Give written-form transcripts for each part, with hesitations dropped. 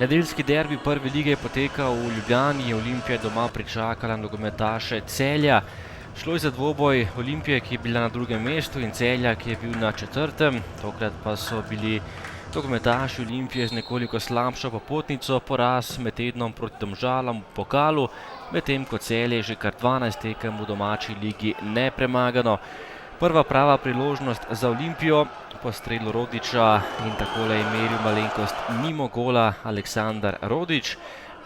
Nedeljski derbi prve lige je potekal v Ljubljani, Olimpija je doma pričakala nogometaše Celja. Šlo je za dvoboj Olimpije, ki je bila na drugem mestu, in Celja, ki je bil na četrtem. Tokrat pa so bili nogometaši Olimpije z nekoliko slabšo popotnico, poraz med tednom proti Domžalam v pokalu, medtem ko Celje že kar 12 tekem v domači ligi nepremagano. Prva prava priložnost za Olimpijo po strelu Rodića in takole je meril malenkost mimo gola Aleksandar Rodić.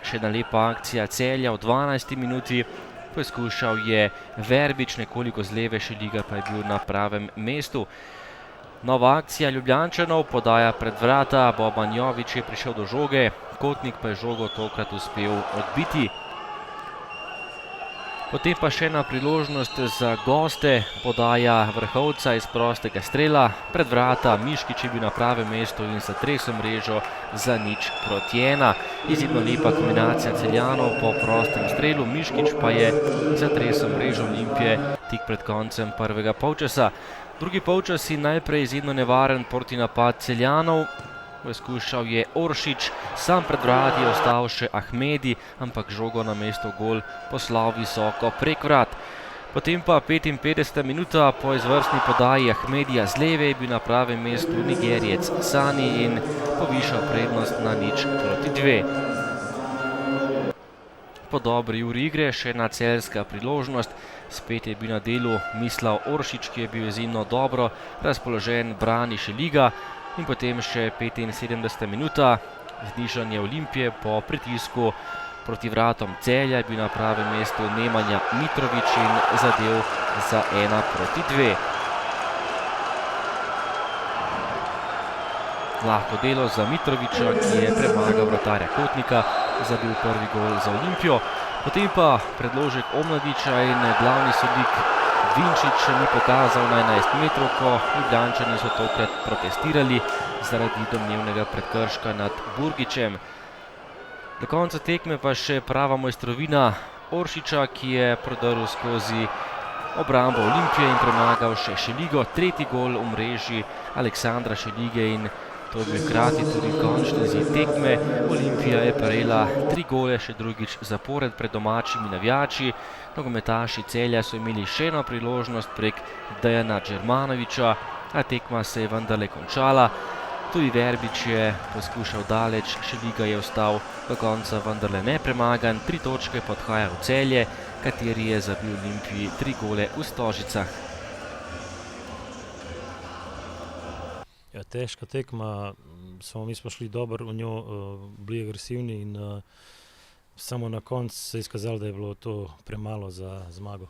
Še ena lepa akcija Celja v 12. minuti. Poskušal je Verbič, nekoliko z leve Šeliga pa je bil na pravem mestu. Nova akcija Ljubljančanov, podaja pred vrata, Boban Jović je prišel do žoge, Kotnik pa je žogo tokrat uspel odbiti. Potem pa še ena priložnost za goste, podaja Vrhovca iz prostega strela, pred vrata, Miškić je bil na pravem mestu in zatresel mrežo za 0:1. Izjemno lepa kombinacija Celjanov po prostem strelu, Miškić pa je zatresel mrežo Olimpije tik pred koncem prvega polčasa. Drugi polčas je najprej izjemno nevaren protinapad Celjanov. Poskušal je Oršić, sam pred vrati je ostal še Ahmedi, ampak žogo na mesto gol poslal visoko prek vrat. Potem pa 55. minuta po izvrstni podaji Ahmedija z leve je bil na pravem mestu Nigerijec Sani in povišal prednost na 0:2. Po dobri uri igre še ena celjska priložnost, spet je bil na delu Mislav Oršić, ki je bil izjemno dobro razpoložen, brani Šeliga. In potem še 75. minuta, znižanje Olimpije po pritisku proti vratom Celja, je bil na pravem mestu Nemanja Mitrović in zadel za 1:2. Lahko delo za Mitrovića, ki je premagal vratarja Kotnika, zabil prvi gol za Olimpijo. Potem pa predložek Omladiča in glavni sodnik Vinčić ni pokazal na 11-metrovko, Ljubljančani so tokrat protestirali zaradi domnevnega prekrška nad Burgićem. Do konca tekme pa še prava mojstrovina Oršića, ki je prodrl skozi obrambo Olimpije in premagal še Šeligo. Tretji gol v mreži Aleksandra Šelige in to je bil hkrati tudi končni izid tekme. Olimpija je prejela 3 gole, še drugič zapored pred domačimi navijači. Nogometaši Celja so imeli še eno priložnost prek Dejana Džermanovića, a tekma se je vendarle končala. Tudi Verbič je poskušal daleč, Šeliga je ostal do konca vendarle nepremagan. 3 točke pa odhaja v Celje, kateri je zabil Olimpiji 3 gole v Stožicah. Ja, težka tekma, samo mi smo šli dobro v njo, bili agresivni in samo na koncu se je izkazalo, da je bilo to premalo za zmago.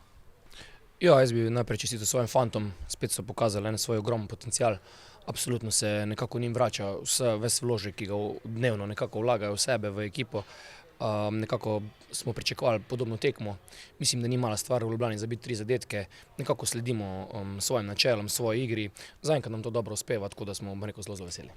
Ja, jaz bi najprej čestital svojim fantom, spet so pokazali en svoj ogromen potencial. Absolutno se nekako njim vrača ves vložek, ki ga dnevno nekako vlagajo v sebe, v ekipo. Nekako smo pričakovali podobno tekmo. Mislim, da ni mala stvar v Ljubljani zabiti 3 zadetke. Nekako sledimo svojim načelom, svoji igri. Zaenkrat nam to dobro uspeva, tako da smo, rekel, zelo veseli.